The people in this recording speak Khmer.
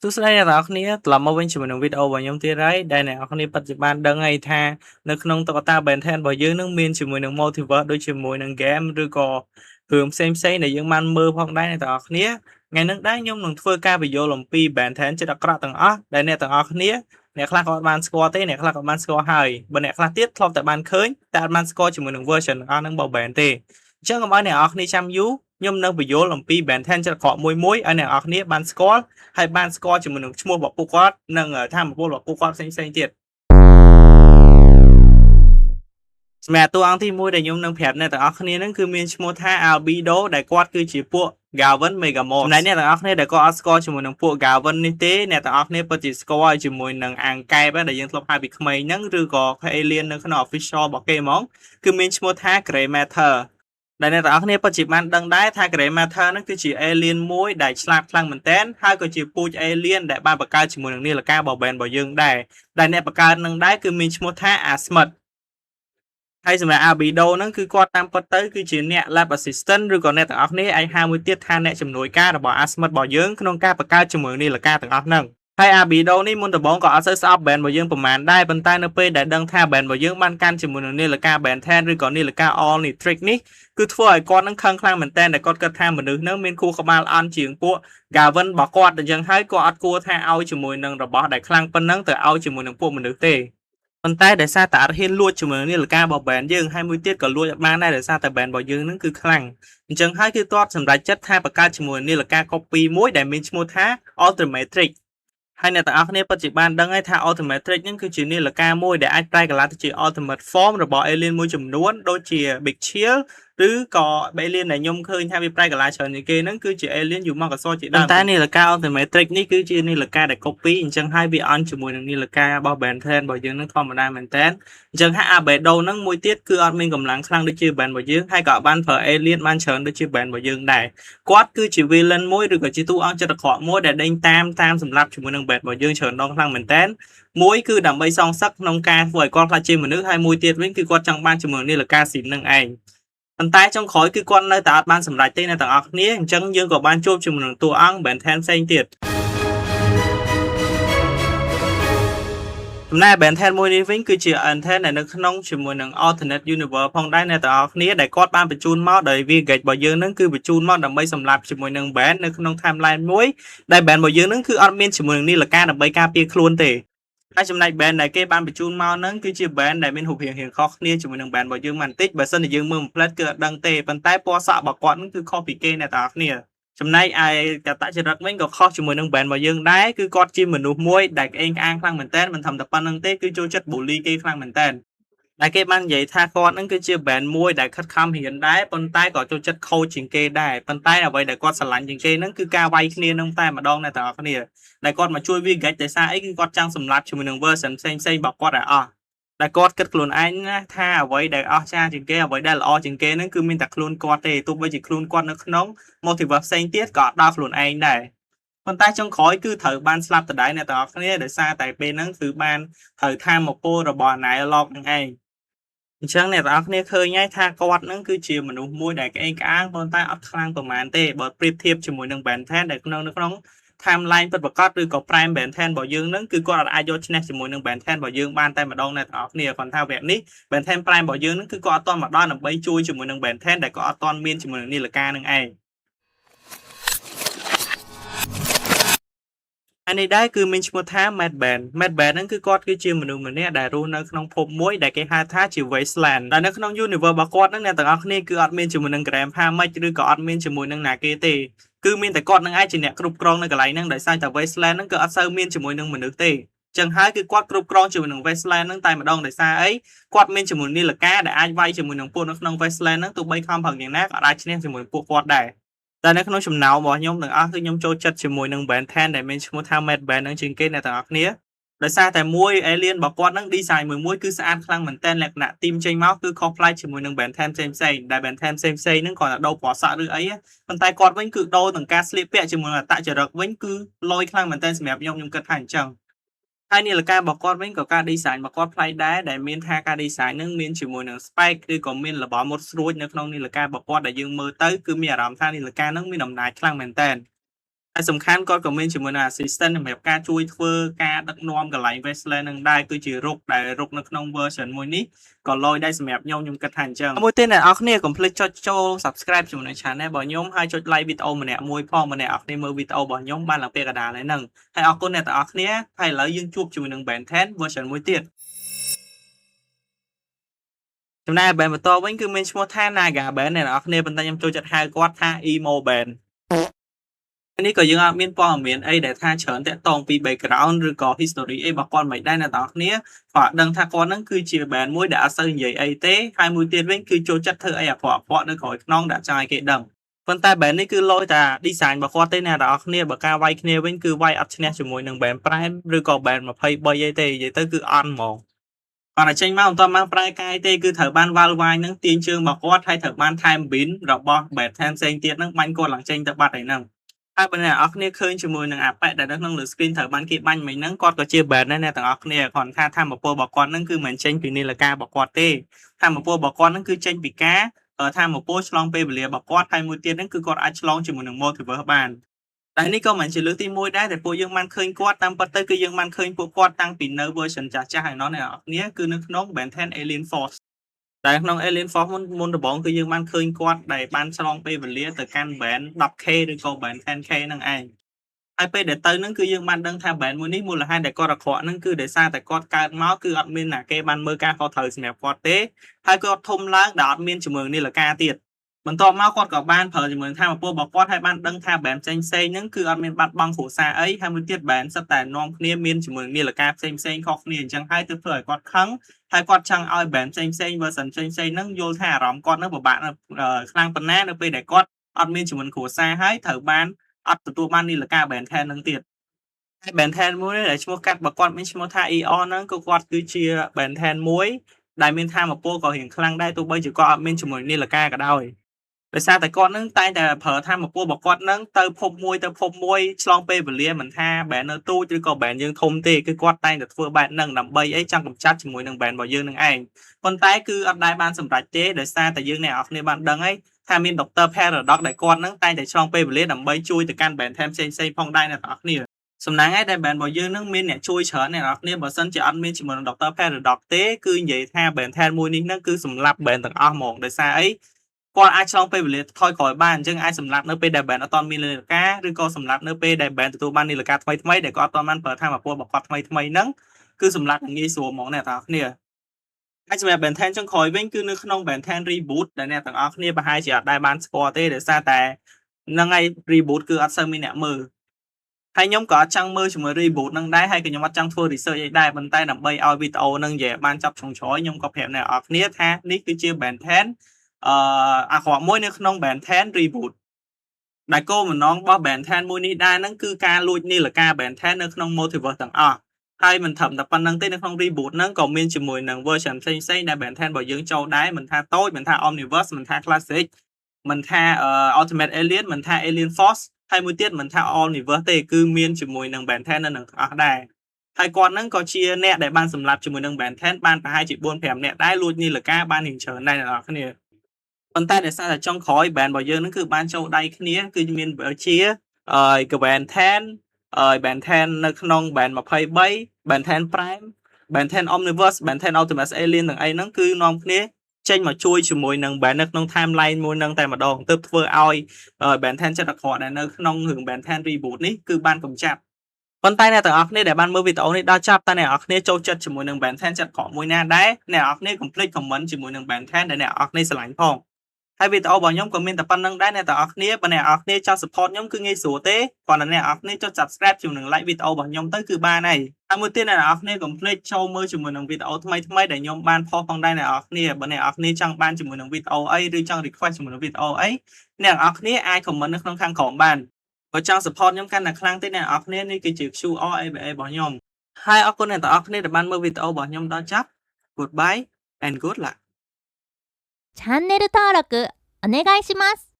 សួស្តីអ្នកនរគ្នាត្រឡប់មកវិញជាមួយនឹងវីដេអូរបស់ខ្ញុំទៀតហើយដែលអ្នកនរគ្នាពិតជាបានដឹងហើយថានៅក្នុងតុក្កតា Ben 10របស់យើងនឹងមានជាមួយនឹង Multiverse ដូចជាមួយនឹង Game ឬក៏រឿងផ្សេងៗដែលយើងបានមើលផងដែរអ្នកនរគ្នាថ្ងៃនេះដែរខ្ញុំនឹងធ្វើការបញ្យល់អំពី Ben 10ចិត្តអាក្រក់ទាំងអស់ដែលអ្នកទាំងអស់គ្នាអ្នកខ្លះក៏បានស្គាល់ទេអ្នកខ្លះក៏បានស្គាល់ហើយបើអ្នកខ្លះទៀតធ្លាប់តែបានឃើញតែអត់បានស្គាល់ជាមួយនឹង version ទាំងអស់ហ្នឹងរបស់ Ben ទេអញ្ចឹងកុំឲ្យអ្នកនរគ្នាចាំយូរខ្ញុំនឹងបញ្យល់អំពី Ben 10ចិត្តអាក្រក់មួយៗឲ្យអ្នកនរគ្នាបានស្គាល់ហើយបានស្គាល់ជាមួយនឹងឈ្មោះរបស់ពួកគាត់និងធម៌ពលរបស់ពួកគាត់ផ្សេងៗទៀតសម្រាប់តួអង្គទី1ដែលខ្ញុំនឹងប្រាប់អ្នកទាំងអស់គ្នានឹងគឺមានឈ្មោះថា Albedo ដែលគាត់គឺជាពួក Galvan Megamorph ចំណែកអ្នកទាំងអស់គ្នាដែលគាត់អត់ស្គាល់ជាមួយនឹងពួក Galvan នេះទេអ្នកទាំងអស់គ្នាពិតជាស្គាល់ជាមួយនឹងអាងកែបដែលយើងធ្លាប់ហៅពីក្មេងហ្នឹងឬក៏ Alien នៅក្នុង official របស់គេហ្មងគឺមានឈ្មោះថា Grey Matter ដែលអ្នកទាំងអស់គ្នាពិតជាបានដឹងដែរថា Grey Matter ហ្នឹងគឺជា alien មួយដែលឆ្លាតខ្លាំងមែនទែនហើយក៏ជាពូជ alien ដែលបានបង្កើតជាមួយនឹងនាឡិការបស់ band របស់យើងដែរដែលអ្នកបង្កើតនឹងដែរគឺមានឈ្មោះថា Asmith ហើយសម្រាប់ Albedo ហ្នឹងគឺគាត់តាមពិតទៅគឺជាអ្នក lab assistant ឬក៏អ្នកទាំងអស់គ្នាអាចហៅមួយទៀតថាអ្នកជំនួយការរបស់ Asmith របស់យើងក្នុងការបង្កើតជាមួយនាឡិកាទាំងអស់ហ្នឹងហើយ Albedo នេះមុនដំបូងក៏អត់សូវស្អប់ band របស់យើងប្រហែលដែរប៉ុន្តែនៅពេលដែលដឹងថា band របស់យើងបានកាន់ជាមួយនឹងនាឡិកា band 10ឬក៏នាឡិកា all nitric នេះគឺធ្វើឲ្យគាត់នឹងខឹងខ្លាំងមែនទែនដែលគាត់គិតថាមនុស្សនឹងមានខួរក្បាលអន់ជាងពួក Gavin របស់គាត់អញ្ចឹងហើយគាត់អត់គួរថាឲ្យជាមួយនឹងរបស់ដែលខ្លាំងប៉ុណ្ណឹងទៅឲ្យជាមួយនឹងពួកមនុស្សទេប៉ុន្តែដោយសារតែអត់ហ៊ានលួចជាមួយនឹងនាឡិការបស់ band យើងហើយមួយទៀតក៏លួចអត់បានដែរដោយសារតែ band របស់យើងនឹងគឺខ្លាំងអញ្ចឹងហើយគឺគាត់សម្រេចចិត្តថាបង្កើតជាមួយនាឡិកា copy មួយដែលមានឈ្មោះថា Ultimatrix ហើយអ្នកទាំងអស់គ្នាពិតជាបានដឹងហើយថា Ultimatrix ហ្នឹងគឺជានាឡិកាមួយដែលអាចប្រែកាឡាទៅជា Ultimate Form របស់ Alien មួយចំនួនដូចជា Big Chill ឬក៏ Alien ដែលខ្ញុំឃើញថាវាប្រែកាឡាច្រើនជាងគេហ្នឹងគឺជា Alien យូម៉កសជាដើមប៉ុន្តែនាឡិកា Ultimatrix នេះគឺជានាឡិកាដែល copy អញ្ចឹងហើយវាអន់ជាមួយនឹងនាឡិការបស់ Ben 10របស់យើងហ្នឹងធម្មតាមែនតើអញ្ចឹងហើយ Albedo ហ្នឹងមួយទៀតគឺអត់មានកម្លាំងខ្លាំងដូចជា Ben របស់យើងហើយក៏បានប្រើ Alien បានច្រើនដូចជា Ben របស់យើងដែរគាត់គឺជា villain មួយឬក៏ជាតួអង្គចិត្តអាក្រក់មួយដែលដេញតាមសម្រាប់ជាមួយនឹង Ben របស់យើងច្រើនដងខ្លាំងមែនតើមួយគឺដើម្បីសងសឹកក្នុងការធ្វើឲ្យគាត់ខ្លាចជាមនុស្សហើយមួយទៀតវិញគឺគាត់ចង់បានជាមួយនាឡិកាស៊ីននឹងឯងប៉ុន្តែចុងក្រោយគឺគាត់នៅតែអត់បានសម្រេចទេអ្នកទាំងអស់គ្នាអញ្ចឹងយើងក៏បានជួបជាមួយនឹងតួអង្គ Ben 10ផ្សេងទៀតចំណែក Ben 10មួយនេះវិញគឺជា Anten ដែលនៅក្នុងជាមួយនឹង Alternate Universe ផងដែរអ្នកទាំងអស់គ្នាដែលគាត់បានបញ្ជូនមកដោយ Vigate របស់យើងនឹងគឺបញ្ជូនមកដើម្បីសម្លាប់ជាមួយនឹង Ben នៅក្នុង timeline មួយដែល Ben របស់យើងនឹងគឺអត់មានជាមួយនឹងនាឡិកាដើម្បីការពារខ្លួនទេហើយចំណែក band ដែលគេបានបញ្ជូនមកហ្នឹងគឺជា band ដែលមានរូបរាងខុសគ្នាជាមួយនឹង band របស់យើងបន្តិចបើសិនជាយើងមើលមួយផ្លែតគឺអត់ដឹងទេប៉ុន្តែពណ៌សក់របស់គាត់ហ្នឹងគឺខុសពីគេអ្នកទាំងអស់គ្នាចំណែកឯកតចរិតវិញក៏ខុសជាមួយនឹង band របស់យើងដែរគឺគាត់ជាមនុស្សមួយដែលក្អេងក្អាងខ្លាំងមែនតើមិនធម្មតាប៉ុណ្្នឹងទេគឺចូលចិត្ត bully គេខ្លាំងមែនតើដែលគេបាននិយាយថាគាត់ហ្នឹងគឺជា band មួយដែលខិតខំរៀនដែរប៉ុន្តែក៏ចូលចិត្តខូចជាងគេដែរប៉ុន្តែអ្វីដែលគាត់ស្រឡាញ់ជាងគេហ្នឹងគឺការវាយគ្នានឹងតែម្ដងអ្នកទាំងអស់គ្នាដែលគាត់មកជួយវាហ្គេចដោយសារអីគឺគាត់ចង់សម្លាប់ជាមួយនឹង version ផ្សេងៗរបស់គាត់ឲ្យអស់ដែលគាត់គិតខ្លួនឯងណាថាអ្វីដែលអស្ចារ្យជាងគេអ្វីដែលល្អជាងគេហ្នឹងគឺមានតែខ្លួនគាត់ទេទោះបីជាខ្លួនគាត់នៅក្នុង multiverse ផ្សេងទៀតក៏អត់ដល់ខ្លួនឯងដែរប៉ុន្តែចុងក្រោយគឺត្រូវបានស្លាប់ដដែលអ្នកទាំងអស់គ្នាដោយសារតែពេលហ្នឹងគឺបានត្រូវថាមពលរបស់ Nightlock នឹងឯងអញ្ចឹងអ្នកទាំងអស់គ្នាឃើញហើយថាគាត់នឹងគឺជាមនុស្សមួយដែលក្អេងក្អាងប៉ុន្តែអត់ខ្លាំងប៉ុន្មានទេបើប្រៀបធៀបជាមួយនឹង Ben 10ដែលនៅក្នុង timeline ពិតប្រាកដឬក៏ Prime Ben 10របស់យើងនឹងគឺគាត់អាចយកឈ្នះជាមួយនឹង Ben 10របស់យើងបានតែម្ដងអ្នកទាំងអស់គ្នាគាត់ថាវគ្គនេះ Ben 10 Prime របស់យើងនឹងគឺគាត់អត់ទាន់មកដល់ដើម្បីជួយជាមួយនឹង Ben 10ដែលគាត់អត់ទាន់មានជាមួយនឹងនាឡិកានឹងឯងហើយនេះដែរគឺមានឈ្មោះថា Mad Band ហ្នឹងគឺគាត់គឺជាមនុស្សម្នាក់ដែលរស់នៅក្នុងភពមួយដែលគេហៅថាជា Wasteland ដែលនៅក្នុង universe របស់គាត់ហ្នឹងអ្នកទាំងអស់គ្នាគឺអត់មានជាមួយនឹង Grandpa Mech ឬក៏អត់មានជាមួយនឹងណាគេទេគឺមានតែគាត់នឹងឯងជាអ្នកគ្រប់គ្រងនៅកន្លែងហ្នឹងដោយសារតែ Wasteland ហ្នឹងគឺអត់សូវមានជាមួយនឹងមនុស្សទេចឹងហើយគឺគាត់គ្រប់គ្រងជាមួយនឹង Wasteland ហ្នឹងតែម្ដងដោយសារអីគាត់មានជាមួយនាឡិកាដែលអាចវាយជាមួយនឹងពួកនៅក្នុង Wasteland ហ្នឹងទោះបីខំប្រឹងយ៉ាងណាក៏អាចឈ្នះជាមួយពួកគាត់ដែរតែនៅក្នុងចំណោមរបស់ខ្ញុំទាំងអស់គឺខ្ញុំចូលចិត្តជាមួយនឹង Ben 10ដែលមានឈ្មោះថា Mad Ben ហ្នឹងជាងគេអ្នកទាំងអស់គ្នាដោយសារតែមួយ alien របស់គាត់ហ្នឹង design មួយគឺស្អាតខ្លាំងមែនទែនលក្ខណៈទីមចេញមកគឺខុសប្លែកជាមួយនឹង Ben 10ផ្សេងៗដែល Ben 10ផ្សេងៗហ្នឹងគាត់តែដូរពណ៌សក់ឬអីប៉ុន្តែគាត់វិញគឺដូរទាំងការស្លៀកពាក់ជាមួយអត្តចរិតវិញគឺលយខ្លាំងមែនទែនសម្រាប់ខ្ញុំគិតថាអញ្ចឹងហើយនាឡិការបស់គាត់វិញក៏ការ design របស់គាត់ប្លែកដែរដែលមានថាការ design ហ្នឹងមានជាមួយនឹង spike ឬក៏មានរបស់មុតស្រួចនៅក្នុងនាឡិការបស់គាត់ដែលយើងមើលទៅគឺមានអារម្មណ៍ថានាឡិកាហ្នឹងមានអំណាចខ្លាំងមែនទែន ហើយសំខាន់គាត់ក៏មានជាមួយនឹង assistant សម្រាប់ការជួយធ្វើការដឹកនាំកន្លែង Westland នឹងដែរគឺជារុកដែលរុកនៅក្នុង version មួយនេះក៏លយដែរសម្រាប់ខ្ញុំគិតថាអញ្ចឹងមួយទៀតអ្នកនរគ្នាកុំភ្លេចចុចចូល subscribe ជាមួយនឹង channel របស់ខ្ញុំហើយចុច like វីដេអូម្នាក់មួយផងម្នាក់អរគ្នាមើលវីដេអូរបស់ខ្ញុំបានឡើងពាក្យកណ្ដាលហ្នឹងហើយអរគុណអ្នកទាំងអស់គ្នាហើយឥឡូវយើងជួបជាមួយនឹង Ben 10 version មួយទៀតចំណែក Ben បន្តវិញគឺមានឈ្មោះថា Naga Ben អ្នកនរគ្នាប៉ុន្តែខ្ញុំចូលចិត្តហៅគាត់ថា Emo Ben នេះក៏យើងអត់មានព័ត៌មានអីដែលថាច្រើនតាក់ទងពី background ឬក៏ history អីរបស់គាត់មិនដែរអ្នកនរគ្នាគាត់ដឹងថាគាត់ហ្នឹងគឺជា band មួយដែលអត់សូវនិយាយអីទេហើយមួយទៀតវិញគឺចូលចិត្តធ្វើអីអាក្រក់ៗនៅក្រោយខ្នងដាក់ចោលឲ្យគេដឹងប៉ុន្តែ band នេះគឺលយតា design របស់គាត់ទេអ្នកនរគ្នាបើការវាយគ្នាវិញគឺវាយអត់ឈ្នះជាមួយនឹង band Prime ឬក៏ band 23អីទេនិយាយទៅគឺអន់ហ្មងគាត់តែចេញមកមិនទាន់បានប្រែកាយទេគឺត្រូវបានវាល់វាយហ្នឹងទាញជើងរបស់គាត់ហើយត្រូវបានថែម bin របស់ band ផ្សេងទៀតហ្នឹងបាញ់គាត់ឡើងចេញទៅបាត់ហើយហ្នឹងហើយបើអ្នកនរគ្នាឃើញជាមួយនឹងអាប៉ែដែលនៅក្នុងលើ screen ត្រូវបានគេបាញ់មិញហ្នឹងគាត់ក៏ជា band ដែរអ្នកទាំងអស់គ្នាគ្រាន់ថាធម្មពលរបស់គាត់ហ្នឹងគឺមិនចេញពីនីលការរបស់គាត់ទេធម្មពលរបស់គាត់ហ្នឹងគឺចេញពីការធម្មពលឆ្លងពេលវេលារបស់គាត់ហើយមួយទៀតហ្នឹងគឺគាត់អាចឆ្លងជាមួយនឹង multiverse បានតែនេះក៏មិនជាលើកទី1ដែរតែពួកយើងបានឃើញគាត់តាមពិតទៅគឺយើងបានឃើញពួកគាត់តាំងពីនៅ version ចាស់ៗហើយណោះអ្នកនរគ្នាគឺនៅក្នុង Ben 10 Alien Force តែក្នុង Alien Force មុនដំបូងគឺយើងបានឃើញគាត់ដែលបានឆ្លងពេលវេលាទៅកាន់ band 10K ឬក៏ band 10K ហ្នឹងឯងហើយពេលដែលទៅហ្នឹងគឺយើងបានដឹងថា band មួយនេះមូលហេតុដែលគាត់អាក្រក់ហ្នឹងគឺដោយសារតែគាត់កើតមកគឺអត់មានណាគេបានមើលការខុសត្រូវសម្រាប់គាត់ទេហើយគាត់ធំឡើងដែលអត់មានជំរឿននីលការទៀតបន្ទាប់មកគាត់ក៏បានប្រើជំរឿនធម្មពលរបស់គាត់ហើយបានដឹងថា band ផ្សេងៗហ្នឹងគឺអត់មានបាត់បង់គ្រួសារអីហើយមួយទៀត band សិតតែនាំគ្នាមានជំរឿននីលការផ្សេងៗខុសគ្នាអញ្ចឹងហើយទើបធ្វើឲ្យគាត់ខឹងហើយគាត់ចង់ឲ្យ band ផ្សេងៗ version ផ្សេងៗហ្នឹងយល់ថាអារម្មណ៍គាត់នឹងពិបាកខ្លាំងប៉ុណ្ណានៅពេលដែលគាត់អត់មានជំរឿនគ្រួសារហើយត្រូវបានអត់ទទួលបាននីលការ Ben 10ហ្នឹងទៀតហើយ Ben 10មួយដែលឈ្មោះកាត់របស់គាត់មានឈ្មោះថា Eon ហ្នឹងក៏គាត់គឺជា Ben 10មួយដែលមានថាមពលក៏រៀងខ្លាំងដែរទោះបីជាគាត់អត់មានជំនួយនីលការក៏ដោយដោយសារតែគាត់នឹងតែងតែប្រើថាមពលរបស់គាត់នឹងទៅភពមួយឆ្លងពេលវេលាមិនថា Ben នៅទូចឬក៏ Ben យើងធំទេគឺគាត់តែងតែធ្វើបែបហ្នឹងដើម្បីអីចង់កម្ចាត់ជាមួយនឹង Ben របស់យើងនឹងឯងប៉ុន្តែគឺអត់ដែលបានសម្រេចទេដោយសារតែយើងអ្នកនរគ្នាបានដឹងហើយថាមាន Dr. Paradox ដែលគាត់នឹងតែងតែឆ្លងពេលវេលាដើម្បីជួយទៅកាន់ Ben 10ផ្សេងៗផងដែរអ្នកនរគ្នាសំណាងឯដែល Ben របស់យើងនឹងមានអ្នកជួយច្រើនអ្នកនរគ្នាបើសិនជាអត់មានជាមួយនឹង Dr. Paradox ទេគឺនិយាយថា Ben 10មួយនេះនឹងគឺសម្លាប់ Ben ទាំងអស់ហ្មងដោយសារអីគាត់អាចឆ្លងពេលវេលាថយក្រោយបានអញ្ចឹងអាចសម្លាប់នៅពេលដែល Ben អត់ទាន់មាននីលការឬក៏សម្លាប់នៅពេលដែល Ben ទទួលបាននីលការថ្មីដែលគាត់អត់ទាន់បានប្រើថាមពលរបស់គាត់ថ្មីហ្នឹងគឺសម្លាប់ងាយស្រួលហ្មងអ្នកនរគ្នាហើយសម្រាប់ Ben 10ចុងក្រោយវិញគឺនៅក្នុង Ben 10 Reboot ដែលអ្នកទាំងអស់គ្នាប្រហែលជាអត់ដែលបានស្គាល់ទេដោយសារតែហ្នឹងហើយ Reboot គឺអត់សូវមានអ្នកមើលហើយខ្ញុំក៏អត់ចង់មើលជាមួយ Reboot ហ្នឹងដែរហើយក៏ខ្ញុំអត់ចង់ធ្វើ research អីដែរប៉ុន្តែដើម្បីឲ្យវីដេអូហ្នឹងនិយាយបានចប់ចុងក្រោយខ្ញុំក៏ប្រាប់អ្នកនរគ្នាថានេះគឺជា Ben 10អាក្រក់មួយនៅក្នុង Ben 10 Reboot ដែលគោលបំណងរបស់ Ben 10មួយនេះដែរហ្នឹងគឺការលួចនីលការ Ben 10នៅក្នុង Multiverse ទាំងអស់ហើយមិនត្រឹមតែប៉ុណ្្នឹងទេនៅក្នុង Reboot ហ្នឹងក៏មានជាមួយនឹង version ផ្សេងៗដែល Ben 10របស់យើងចូលដែរមិនថាតូចមិនថា Omniverse មិនថា Classic មិនថា Ultimate Alien មិនថា Alien Force ហើយមួយទៀតមិនថា Omniverse ទេគឺមានជាមួយនឹង Ben 10នៅនឹងទាំងអស់ដែរហើយគាត់ហ្នឹងក៏ជាអ្នកដែលបានសម្លាប់ជាមួយនឹង Ben 10បានប្រហែលជា 4-5 អ្នកដែរលួចនីលការបានរៀងច្រើនដែរអ្នកនរគ្នាប៉ុន្តែដោយសារតែចុងក្រោយ band របស់យើងហ្នឹងគឺបានចូលដៃគ្នាគឺមានជា Gwen 10 Ben 10នៅក្នុង band 23 Ben 10 Prime Ben 10 Omniverse Ben 10 Ultimate Alien ទាំងអីហ្នឹងគឺនាំគ្នាចេញមកជួយជាមួយនឹង band នៅក្នុង timeline មួយហ្នឹងតែម្ដងទើបធ្វើឲ្យ Ben 10ចិត្តអាក្រក់ដែលនៅក្នុងរឿង Ben 10 Reboot នេះគឺបានកម្ចាត់ប៉ុន្តែអ្នកទាំងអស់គ្នាដែលបានមើលវីដេអូនេះដល់ចប់តើអ្នកទាំងអស់គ្នាចូលចិត្តជាមួយនឹង Ben 10ចិត្តអាក្រក់មួយណាដែរអ្នកទាំងអស់គ្នាកុំភ្លេច comment ជាមួយនឹង Ben 10ដែលអ្នកទាំងអស់គ្នាស្រឡាញ់ផងហើយវីដេអូរបស់ខ្ញុំក៏មានតែប៉ុណ្្នឹងដែរអ្នកទាំងអស់គ្នាបើអ្នកទាំងអស់គ្នាចង់ support ខ្ញុំគឺងាយស្រួលទេគ្រាន់តែអ្នកទាំងអស់គ្នាចុច subscribe ជាមួយនឹង like វីដេអូរបស់ខ្ញុំទៅគឺបានហើយហើយមួយទៀតអ្នកទាំងអស់គ្នាកុំភ្លេចចូលមើលជាមួយនឹងវីដេអូថ្មីៗដែលខ្ញុំបានផុសផងដែរអ្នកទាំងអស់គ្នាបើអ្នកទាំងអស់គ្នាចង់បានជាមួយនឹងវីដេអូអីឬចង់ request ជាមួយនឹងវីដេអូអីអ្នកទាំងអស់គ្នាអាច comment នៅក្នុងខាងក្រោមបានបើចង់ support ខ្ញុំកាន់តែខ្លាំងទេអ្នកទាំងអស់គ្នានេះគឺជា QR ABA របស់ខ្ញុំហើយអរគុណអ្នកទាំងអស់គ្នាដែលបានមើលវីដេអូរបស់ខ្ញុំដល់ចប់ Goodbye and good luck チャンネル登録お願いします。